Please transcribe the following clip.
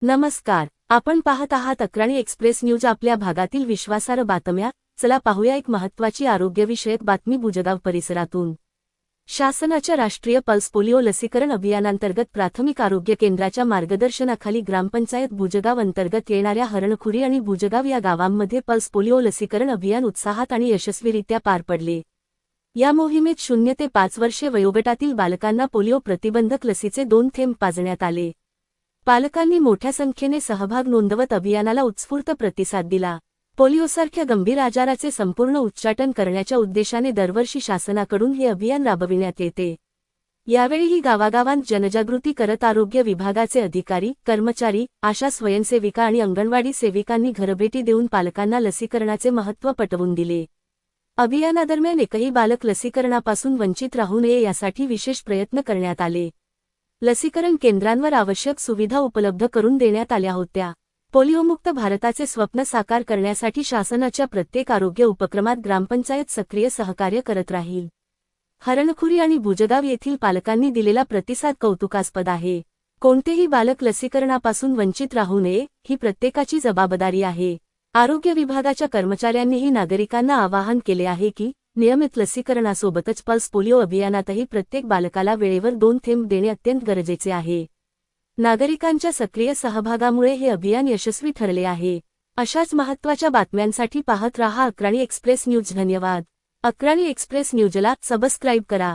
नमस्कार, आपण पाहत आहात अक्राणी एक्सप्रेस न्यूज. आपल्या भागातील विश्वासार्ह बातम्या. चला पाहूया एक महत्त्वाची आरोग्यविषयक बातमी बुजगाव परिसरातून. शासनाच्या राष्ट्रीय पल्स पोलिओ लसीकरण अभियानांतर्गत प्राथमिक आरोग्य केंद्राच्या मार्गदर्शनाखाली ग्रामपंचायत बुजगाव अंतर्गत येणाऱ्या हरणखुरी आणि बुजगाव या गावांमध्ये पल्स पोलिओ लसीकरण अभियान उत्साहात आणि यशस्वीरित्या पार पडले. या मोहिमेत 0 ते 5 वर्षे वयोगटातील बालकांना पोलिओ प्रतिबंधक लसीचे 2 थेंब पाजण्यात आले. पालकांनी मोठ्या संख्येने सहभाग नोंदवत अभियानाला उत्स्फूर्त प्रतिसाद दिला. पोलिओसारख्या गंभीर आजाराचे संपूर्ण उच्चाटन करण्याच्या उद्देशाने दरवर्षी शासनाकडून हे अभियान राबविण्यात येते. यावेळीही गावागावांत जनजागृती करत आरोग्य विभागाचे अधिकारी, कर्मचारी, आशा स्वयंसेविका आणि अंगणवाडी सेविकांनी घरभेटी देऊन पालकांना लसीकरणाचे महत्त्व पटवून दिले. अभियानादरम्यान एकही बालक लसीकरणापासून वंचित राहू नये यासाठी विशेष प्रयत्न करण्यात आले. लसीकरण केंद्रांवर आवश्यक सुविधा उपलब्ध करून देण्यात आल्या होत्या. पोलिओमुक्त भारताचे स्वप्न साकार करण्यासाठी शासनाच्या प्रत्येक आरोग्य उपक्रमात ग्रामपंचायत सक्रिय सहकार्य करत राहील. हरणखुरी आणि बुजगाव येथील पालकांनी दिलेला प्रतिसाद कौतुकास्पद आहे. कोणतेही बालक लसीकरणापासून वंचित राहू नये ही प्रत्येकाची जबाबदारी आहे. आरोग्य विभागाच्या कर्मचाऱ्यांनीही नागरिकांना आवाहन केले आहे की नियमित लसीकरणासोबतच पल्स पोलिओ अभियानातही प्रत्येक बालकाला वेळेवर 2 थेंब देणे अत्यंत गरजेचे आहे. नागरिकांच्या सक्रिय सहभागामुळे हे अभियान यशस्वी ठरले आहे. अशाच महत्त्वाच्या बातम्यांसाठी पाहत रहा अक्राणी एक्सप्रेस न्यूज. धन्यवाद. अक्राणी एक्सप्रेस न्यूजला सबस्क्राईब करा.